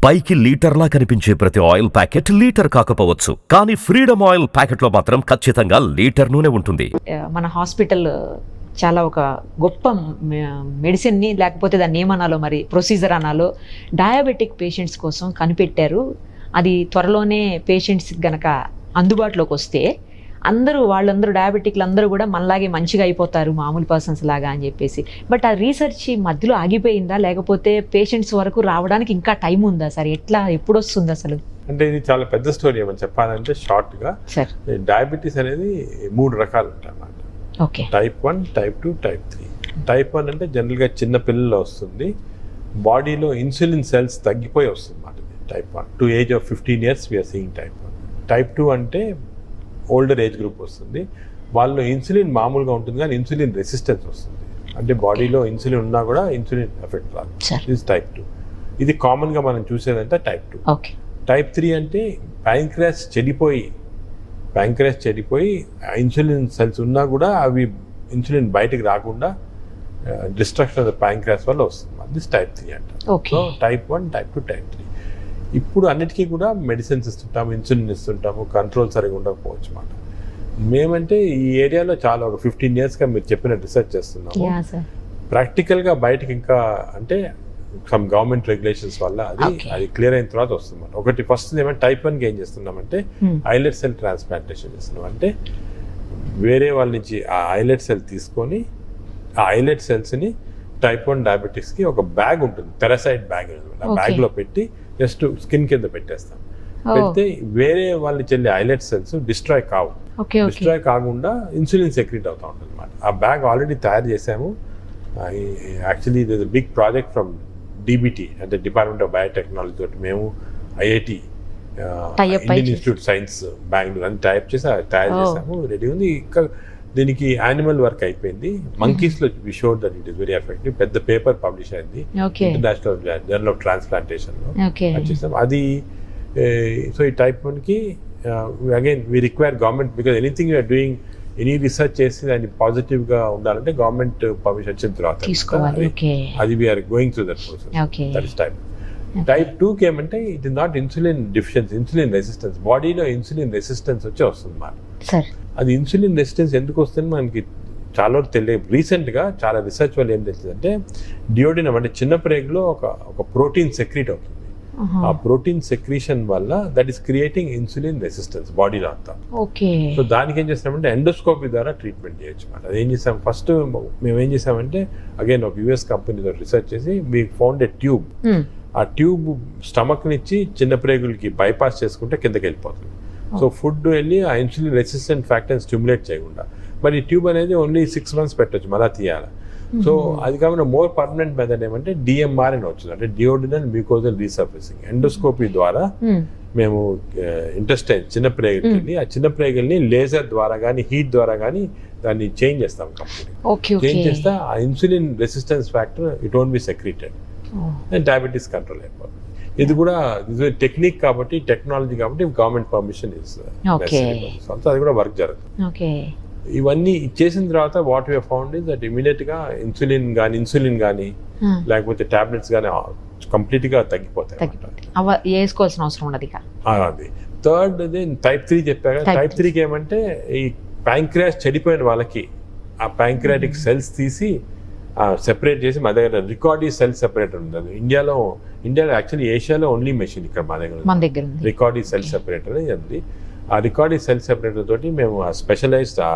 పైకి లీటర్లా కనిపించే ప్రతి ఆయిల్ ప్యాకెట్ లీటర్ కాకపోవచ్చు, కానీ ఫ్రీడమ్ ఆయిల్ ప్యాకెట్లో మాత్రం ఖచ్చితంగా లీటర్ నూనె ఉంటుంది. మన హాస్పిటల్ చాలా ఒక గొప్ప మెడిసిన్ని, లేకపోతే దాన్ని ఏమనాలో మరి ప్రొసీజర్ అనాలో, డయాబెటిక్ పేషెంట్స్ కోసం కనిపెట్టారు. అది త్వరలోనే పేషెంట్స్ గనక అందుబాటులోకి వస్తే వాళ్ళందరూ డయాబెటిక్లు అందరూ కూడా మనలాగే మంచిగా అయిపోతారు, మామూలు పర్సన్స్ లాగా అని చెప్పేసి. బట్ ఆ రీసెర్చ్ మధ్యలో ఆగిపోయిందా, లేకపోతే పేషెంట్స్ వరకు రావడానికి ఇంకా టైం ఉందా సార్? ఎప్పుడు వస్తుంది అసలు? అంటే ఇది చాలా పెద్ద స్టోరీ ఏమని చెప్పాలంటే షార్ట్గా, డయాబెటీస్ అనేది 3 రకాలు ఉంటాయి అన్నమాట. Okay. Type 1, type 2, type 3. Type 1 అంటే జనరల్గా చిన్న పిల్లల్లో వస్తుంది, బాడీలో ఇన్సులిన్ సెల్స్ తగ్గిపోయి వస్తుంది అన్నమాట. Type 1 to age of 15 years we're seeing type 1. Type 2 అంటే ఓల్డర్ ఏజ్ గ్రూప్ వస్తుంది, వాళ్ళలో ఇన్సులిన్ మామూలుగా ఉంటుంది కానీ ఇన్సులిన్ రెసిస్టెన్స్ వస్తుంది, అంటే బాడీలో ఇన్సులిన్ ఉన్నా కూడా ఇన్సులిన్ ఎఫెక్ట్ రాదు. ఇది టైప్ 2. ఇది కామన్గా మనం చూసేదంటే టైప్ 2. టైప్ 3 అంటే ప్యాంక్రియాస్ చెడిపోయి ఇన్సులిన్ సెల్స్ ఉన్నా కూడా అవి ఇన్సులిన్ బయటకు రాకుండా డిస్ట్రక్షన్ ఆఫ్ ద ప్యాంక్రియాస్ వల్ల వస్తుంది. దిస్ టైప్ 3 అంటారు. So type 1, type 2, type 3. ఇప్పుడు అన్నిటికీ కూడా మెడిసిన్స్ ఇస్తుంటాము, ఇన్సులిన్ ఇస్తుంటాము, కంట్రోల్ సరిగా ఉండకపోవచ్చు అన్నమాట. మేమంటే ఈ ఏరియాలో చాలా ఒక 15 yearsగా మీరు చెప్పిన రీసెర్చ్ చేస్తున్నాము. ప్రాక్టికల్గా బయటకి ఇంకా అంటే సమ్ గవర్నమెంట్ రెగ్యులేషన్స్ వల్ల అది క్లియర్ అయిన తర్వాత వస్తుంది. ఒకటి ఫస్ట్ ఏమంటే టైప్ 1కి ఏం చేస్తున్నామంటే ఐలెట్ సెల్ ట్రాన్స్ప్లాంటేషన్ చేస్తున్నాం. అంటే వేరే వాళ్ళ నుంచి ఆ ఐలెట్ సెల్ తీసుకొని ఆ ఐలెట్ సెల్స్ని టైప్ 1 డయాబెటిక్స్కి ఒక బ్యాగ్ ఉంటుంది, పెరాసైట్ బ్యాగ్, ఆ బ్యాగ్లో పెట్టి జస్ట్ స్కిన్ కింద పెట్టేస్తాం. పెడితే వేరే వాళ్ళు చెల్లి ఐలెట్ సెల్స్ డిస్ట్రాయ్ కాకుండా ఇన్సులిన్ సెక్రెట్ అవుతూ ఉంటుంది అన్నమాట. ఆ బ్యాగ్ ఆల్రెడీ తయారు చేసాము. యాక్చువల్లీ ఇది బిగ్ ప్రాజెక్ట్ ఫ్రమ్ డిబిటి అంటే డిపార్ట్మెంట్ ఆఫ్ బయోటెక్నాలజీ తోటి మేము IIT Indian institute science Bengaluru అని టైప్ చేసి తయారు చేసాము, రెడీ ఉంది. ఇంకా దీనికి యానిమల్ వర్క్ అయిపోయింది, మంకీస్లో we showed that it is very effective. పెద్ద పేపర్ పబ్లిష్ అయింది ఇంటర్నేషనల్ జర్నల్ ఆఫ్ ట్రాన్స్ప్లాంటేషన్లో చేసాం అది. సో ఈ టైప్ 1కి again we require government, because anything you are doing any research చేసి దాన్ని పాజిటివ్గా ఉండాలంటే గవర్నమెంట్ పర్మిషన్ వచ్చిన తర్వాత అది we are going through that process. That is type. Type 2కి ఏమంటే it is not insulin deficiency, insulin resistance. బాడీలో ఇన్సులిన్ రెసిస్టెన్స్ వచ్చి వస్తుంది మాట. అది ఇన్సులిన్ రెసిస్టెన్స్ ఎందుకు వస్తుంది మనకి చాలా తెలియదు. రీసెంట్గా చాలా రీసెర్చ్ వల్ల ఏం తెలిసిందంటే డియోడినం అంటే చిన్న ప్రేగులో ఒక ప్రోటీన్ సెక్రీట్ అవుతుంది. ఆ ప్రోటీన్ సెక్రీషన్ వల్ల that is creating insulin resistance బాడీలో అంతా. సో దానికి ఏం చేస్తామంటే ఎండోస్కోపీ ద్వారా ట్రీట్మెంట్ చేయొచ్చు అన్నమాట. అది ఏం చేసాం, ఫస్ట్ మేము ఏం చేసామంటే అగైన్ ఒక యుఎస్ కంపెనీతో రీసెర్చ్ చేసి వీ ఫౌండ్ ఎ ట్యూబ్. ఆ ట్యూబ్ స్టమక్ నుంచి చిన్న ప్రేగులకి బైపాస్ చేసుకుంటే కిందకి వెళ్ళిపోతుంది. సో ఫుడ్ వెళ్ళి ఆ ఇన్సులిన్ రెసిస్టెంట్ ఫ్యాక్టర్ని స్టిమ్యులేట్ చేయకుండా. మరి ఈ ట్యూబ్ అనేది ఓన్లీ 6 months పెట్టచ్చు, మళ్ళీ తీయాలి. సో అది కాకుండా మోర్ పర్మనెంట్ మెథడ్ ఏమంటే డిఎంఆర్ అని వచ్చింది, అంటే డియోడినల్ మ్యూకోజల్ రీసర్ఫేసింగ్. ఎండోస్కోపీ ద్వారా మేము ఇంటెస్టైన్ చిన్న ప్రేగులకి వెళ్ళి ఆ చిన్న ప్రేగుల్ని లేజర్ ద్వారా కానీ హీట్ ద్వారా కానీ దాన్ని చేంజ్ చేస్తాం. కంప్లీట్ చేంజ్ చేస్తే ఆ insulin resistance factor it won't be secreted and diabetes control అయిపోతుంది. ఇది కూడా టెక్నిక్ కాబట్టి, టెక్నాలజీ కాబట్టి గవర్నమెంట్ పర్మిషన్ అది కూడా వర్క్ జరుగుతుంది. ఇవన్నీ చేసిన తర్వాత what we found is that immediate గా ఇన్సులిన్ కానీ లేకపోతే టాబ్లెట్స్ కానీ కంప్లీట్ గా తగ్గిపోతాయి. వేసుకోవాల్సిన అవసరం ఉండదు. అది థర్డ్ టైప్ 3 చెప్పాక. టైప్ 3కి ఏమంటే ఈ ప్యాంక్రియాస్ చెడిపోయిన వాళ్ళకి ఆ ప్యాంక్రియాటిక్ సెల్స్ తీసి సెపరేట్ చేసి మా దగ్గర రికార్డీ సెల్ సెపరేటర్ ఉంది. అది ఇండియాలో యాక్చువల్లీ ఏషియాలో ఓన్లీ మెషిన్ ఇక్కడ మా దగ్గర రికార్డీ సెల్ సెపరేటర్ ఉంది. ఆ రికార్డీ సెల్ సెపరేటర్ తోటి మేము ఆ స్పెషలైజ్డ్ ఆ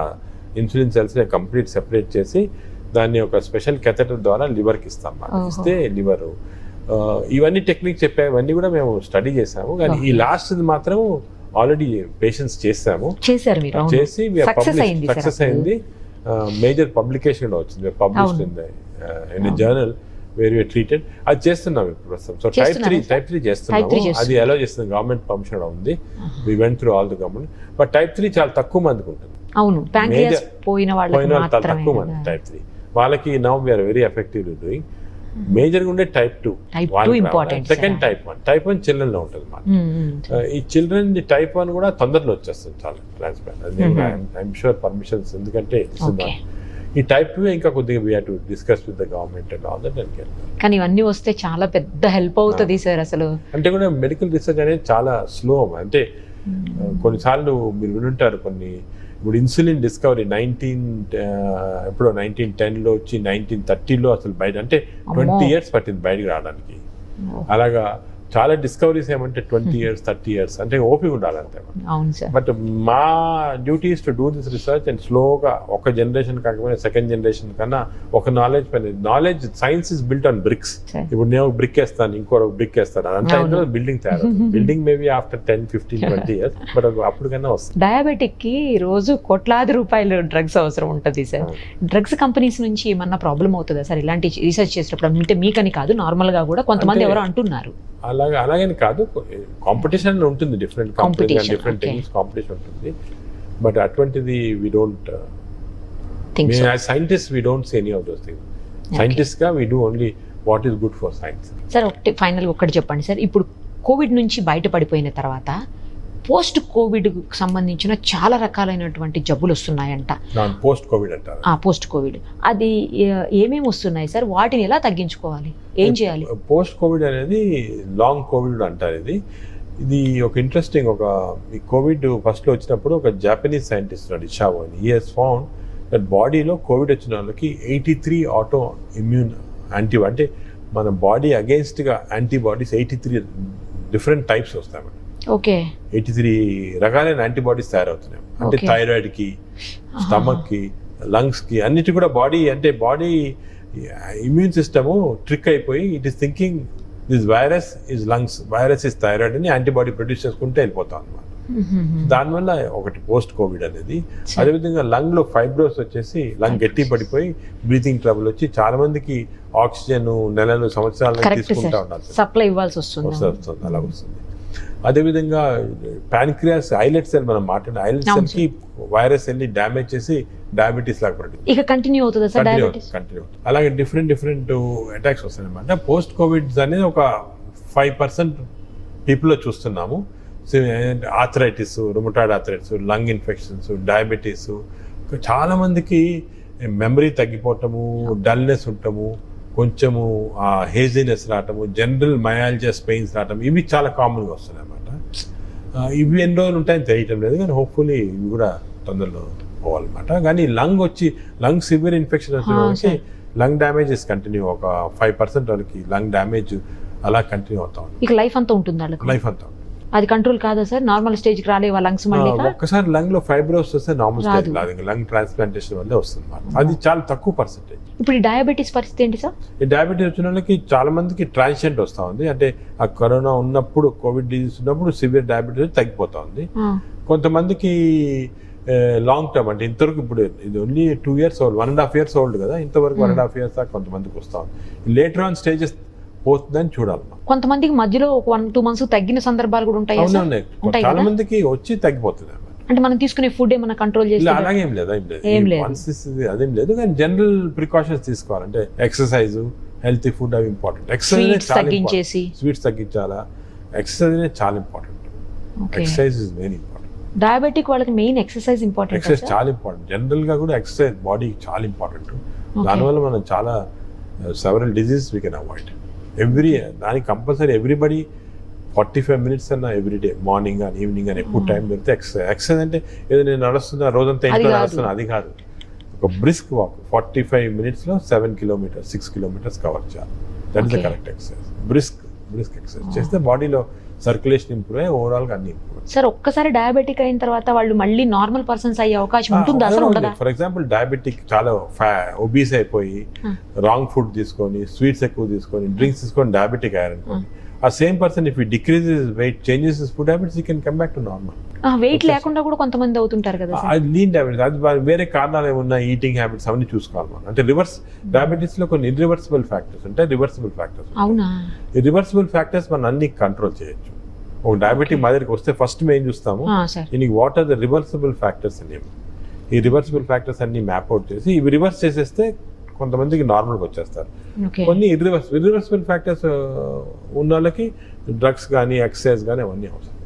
ఇన్సులిన్ సెల్స్ని కంప్లీట్ సెపరేట్ చేసి దాన్ని ఒక స్పెషల్ కెథెటర్ ద్వారా లివర్కి ఇస్తాం. ఇస్తే లివర్ ఇవన్నీ టెక్నిక్ చెప్పేవన్నీ కూడా మేము స్టడీ చేసాము. కానీ ఈ లాస్ట్ మాత్రం ఆల్రెడీ పేషెంట్స్ చేసి సక్సెస్ అయింది. మేజర్ పబ్లికేషన్ కూడా వచ్చింది, published in journal where you're treated. అది చేస్తున్నాం ఇప్పుడు ప్రస్తుతం. సో టైప్ 3 చేస్తున్నాము. అది ఎలా చేస్తుంది, గవర్నమెంట్ పర్మిషన్ ఉంది. We went through all the government. But type 3 చాలా తక్కువ మందికి ఉంటుంది. పోయిన వాళ్ళు తక్కువ మంది టైప్ 3 వాళ్ళకి. Now we're very effective doing. మేజర్గా ఉండే type 2, second type 1. Type 1 children లో ఉంటుంది అన్నమాట. ఈ చిల్డ్రన్ టైప్ 1 కూడా తొందరలో వచ్చేస్తుంది చాలా ట్రాన్స్ప్లాంట్. అది ఐఎమ్ షూర్ పర్మిషన్స్, ఎందుకంటే ఈ టైప్ 2 ఇంకా కొద్దిగా we have to discuss with the government and all that and కానీ ఇవన్నీ వస్తే చాలా పెద్ద హెల్ప్ అవుతుంది సార్ అసలు. అంటే కూడా మెడికల్ రీసెర్చ్ అనేది చాలా స్లో. అంటే కొన్నిసార్లు మీరు వినుంటారు కొన్ని, ఇప్పుడు ఇన్సులిన్ డిస్కవరీ 1910లో వచ్చి 1930లో అసలు బయట, అంటే 20 years పట్టింది బయటకు రావడానికి. అలాగా చాలా డిస్కవరీస్ ఏమంటే 20 years 30 years అంటే ఓపిక ఉండాలంతే. అవును సార్. బట్ మా duty is to do this research and స్లోగా ఒక జనరేషన్ కాకపోయినా సెకండ్ జనరేషన్ కన్నా ఒక నాలెడ్జ్ పైన, knowledge science is built on bricks. ఇప్పుడు నేను ఒక బ్రిక్ వేస్తాను, ఇంకో బ్రిక్ వేస్తాను, అదంతా బిల్డింగ్ తయారు. Building maybe after 10, 15, 20 years, but అప్పటికన్నా వస్తుంది. డయాబెటిక్ కి రోజు కోట్లాది రూపాయలు డ్రగ్స్ అవసరం ఉంటుంది సార్. డ్రగ్స్ కంపెనీస్ నుంచి ఏమన్నా ప్రాబ్లం అవుతుందా సార్ ఇలాంటి రీసెర్చ్ చేసేటప్పుడు? అంటే మీకని కాదు, నార్మల్ గా కూడా కొంతమంది ఎవరో అంటున్నారు. అలాగని కాదు, కాంపిటీషన్ ఉంటుంది, different companies different techniques competition ఉంటుంది. బట్ అటువంటిది we don't scientist we don't say any of those things. Scientist గా we do only what is good for science. Sir ఒకటి ఫైనల్ ఒకటి చెప్పండి సార్, ఇప్పుడు కోవిడ్ నుంచి బయటపడిపోయిన తర్వాత పోస్ట్ కోవిడ్ సంబంధించిన చాలా రకాలైనటువంటి జబ్బులు వస్తున్నాయంట. పోస్ట్ కోవిడ్ అంటారు. పోస్ట్ కోవిడ్ అది ఏమేమి వస్తున్నాయి సార్? వాటిని ఎలా తగ్గించుకోవాలి, ఏం చేయాలి? పోస్ట్ కోవిడ్ అనేది లాంగ్ కోవిడ్ అంటారు. ఇది ఒక ఇంట్రెస్టింగ్, ఈ కోవిడ్ ఫస్ట్లో వచ్చినప్పుడు ఒక జాపనీస్ సైంటిస్ట్ ఇషావో అని, హీ హెస్ ఫౌండ్ దట్ బాడీలో కోవిడ్ వచ్చిన వాళ్ళకి 83 ఆటో ఇమ్యూన్ యాంటీబాడీ, అంటే మన బాడీ అగేన్స్ట్గా యాంటీబాడీస్ 83 డిఫరెంట్ టైప్స్ వస్తాయి. ఓకే, 83 రకాలైన యాంటీబాడీస్ తయారవుతున్నాయి. అంటే థైరాయిడ్ కి, స్టమక్ కి, లంగ్స్ కి, అన్నిటి కూడా బాడీ ఇమ్యూన్ సిస్టమ్ ట్రిక్ అయిపోయి it is thinking this virus is lungs, virus is thyroid అని యాంటీబాడీ ప్రొడ్యూస్ చేసుకుంటే వెళ్ళిపోతాం అనమాట. దానివల్ల ఒకటి పోస్ట్ కోవిడ్ అనేది. అదేవిధంగా లంగ్ లో ఫైబ్రోస్ వచ్చేసి లంగ్ గట్టి పడిపోయి బ్రీతింగ్ ట్రబుల్ వచ్చి చాలా మందికి ఆక్సిజన్ నెలలు సంవత్సరాలు తీసుకుంటా ఉండాలి, సప్లై ఇవ్వాల్సి వస్తుంది. అలా వస్తుంది. అదేవిధంగా ప్యాన్క్రియాస్ ఐలెట్ సెల్, మనం మాట్లాడే ఐలెట్ సెల్ కి వైరస్ వెళ్ళి డ్యామేజ్ చేసి డయాబెటీస్ లాగా పడుతుంది. ఇక కంటిన్యూ అవుతుంది సార్ డయాబెటీస్. కంటిన్యూ. అలాగే డిఫరెంట్ అటాక్స్ వస్తాయి అనమాట. పోస్ట్ కోవిడ్ అనేది ఒక 5% పీపుల్ లో చూస్తున్నాము. Arthritis, rheumatoid arthritis, lung infections, diabetes, చాలా మందికి మెమరీ తగ్గిపోవటము, డల్నెస్ ఉండటము, కొంచెము హేజీనెస్ రావటము, జనరల్ మయాలజియస్ పెయిన్స్ రావటం, ఇవి చాలా కామన్గా వస్తున్నాయి అన్నమాట. ఇవి ఎన్ని రోజులు ఉంటాయని తెలియటం లేదు, కానీ హోప్ఫుల్లీ ఇవి కూడా తొందరలో పోవాలన్నమాట. కానీ లంగ్ సివియర్ ఇన్ఫెక్షన్ వచ్చిన వాళ్ళకి లంగ్ డ్యామేజెస్ కంటిన్యూ, ఒక 5% వాళ్ళకి లంగ్ డ్యామేజ్ అలా కంటిన్యూ అవుతా ఉంది. ఇక లైఫ్ అంతా ఉంటుంది, లైఫ్ అంతా. అది కంట్రోల్ కాదా సార్? నార్మల్ స్టేజ్ కి రాలేవా లంగ్స్? మళ్ళీ ఒక్కసారి లంగ్ లో ఫైబ్రోస్ వస్తే నార్మల్ స్టేజ్ రాదు, లంగ్ ట్రాన్స్ప్లాంటేషన్ వల్లే వస్తుంది. అది చాలా తక్కువ పర్సెంటేజ్. ఇప్పుడు ఈ డయాబెటీస్ పరిస్థితి ఏంటి సార్? ఈ డయాబెటీస్ వచ్చిన వాళ్ళకి చాలా మందికి ట్రాన్సియెంట్ వస్తూ ఉంది. అంటే ఆ కరోనా ఉన్నప్పుడు, కోవిడ్ డిజీజ్ ఉన్నప్పుడు సివియర్ డయాబెటీస్ తగ్గిపోతా ఉంది. కొంతమందికి లాంగ్ టర్మ్, అంటే ఇంతవరకు ఇప్పుడు ఇది only 2 years old, 1.5 years old కదా, ఇంతవరకు 1.5 years దాకా కొంతమందికి వస్తూ ఉంది. లేటర్ ఆన్ స్టేజెస్ పోతుందని చూడాలి. కొంతమందికి మధ్యలో ఒక 1-2 months తగ్గిన సందర్భాలు కూడా ఉంటాయి. చాలా మందికి వచ్చి తగ్గిపోతుంది. అంటే మనం తీసుకునే ఫుడ్ ఏమైనా కంట్రోల్ చేస్తే? అలాగేం లేదు, అదేం లేదు. కానీ జనరల్ ప్రికాషన్స్ తీసుకోవాలంటే ఎక్సర్సైజ్, హెల్తీ ఫుడ్ అవి ఇంపార్టెంట్. ఎక్సర్సైజ్ తగ్గించేసి, స్వీట్స్ తగ్గించాలా, ఎక్సర్సైజ్ అనేది చాలా important. Exercise is very important. Diabetic వాళ్ళకి మెయిన్ ఎక్సర్సైజ్ ఇంపార్టెంట్. ఎక్సర్సైజ్ చాలా ఇంపార్టెంట్. జనరల్ గా కూడా ఎక్సర్సైజ్ బాడీ చాలా ఇంపార్టెంట్. దానివల్ల మనం చాలా several diseases we can avoid. దానికి కంపల్సరీ ఎవ్రీబడి 45 minutes అన్న ఎవ్రీడే, మార్నింగ్ అని ఈవినింగ్ అని ఎప్పుడు టైం దొరికితే ఎక్సర్సైజ్. అంటే ఏదో నేను నడుస్తున్నా రోజంతా ఇంట్లో నడుస్తున్నా అది కాదు, ఒక బ్రిస్క్ వాక్ 45 minutes లో 7 kilometers 6 kilometers కవర్ చేయాలి. That is the correct exercise. Brisk exercise చేస్తే బాడీలో సర్క్యులేషన్ ఇంప్రూవ్ అయ్యి ఓవరాల్ గా అన్ని ఇంప్రూవ్. సార్ ఒక్కసారి డయాబెటిక్ అయిన తర్వాత వాళ్ళు మళ్ళీ నార్మల్ పర్సన్స్ అయ్యే అవకాశం ఉంటుందా అసలు ఉండదా? ఫర్ ఎగ్జాంపుల్ డయాబెటిక్ చాలా ఒబీస్ అయిపోయి రాంగ్ ఫుడ్ తీసుకొని, స్వీట్స్ ఎక్కువ తీసుకొని, డ్రింక్స్ తీసుకొని డయాబెటిక్ అయ్యారనుకోండి, ఆ same person if decrease weight, changes food habits, you can come back to normal. Weight లేకుండా కూడా కొంతమంది అవుతుంటారు కదా సార్. అది లీన్ డయాబెటీస్, అది వేరే కారణాలు ఏమన్నా, ఈటింగ్ హ్యాబిట్స్ అవన్నీ చూసుకోవాలి మనం. అంటే డయాబెటీస్ లో కొన్ని ఇర్రివర్సిబుల్ ఫ్యాక్టర్స్ ఉంటాయి, రివర్సిబుల్ ఫ్యాక్టర్స్. అవునా? ఈ రివర్సిబుల్ ఫ్యాక్టర్స్ మనం అన్ని కంట్రోల్ చేయొచ్చు. ఒక డయాబెటిక్ మా దగ్గరికి వస్తే ఫస్ట్ మేము ఏం చూస్తాము, దీనికి what are the reversible factors అనేవి. ఈ రివర్సిబుల్ ఫ్యాక్టర్స్ అన్ని మ్యాప్ అవుట్ చేసి ఇవి రివర్స్ చేసేస్తే కొంతమందికి నార్మల్గా వచ్చేస్తారు. కొన్ని ఇర్రివర్సిబుల్ ఫ్యాక్టర్స్ ఉన్న వాళ్ళకి డ్రగ్స్ కానీ ఎక్సర్సైజ్ కానీ అవన్నీ అవసరం.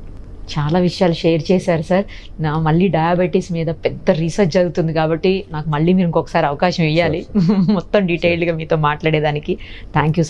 చాలా విషయాలు షేర్ చేశారు సార్. నా మళ్ళీ డయాబెటీస్ మీద పెద్ద రీసెర్చ్ జరుగుతుంది కాబట్టి నాకు మళ్ళీ మీరు ఇంకొకసారి అవకాశం ఇవ్వాలి మొత్తం డీటెయిల్డ్గా మీతో మాట్లాడేదానికి. Thank you sir.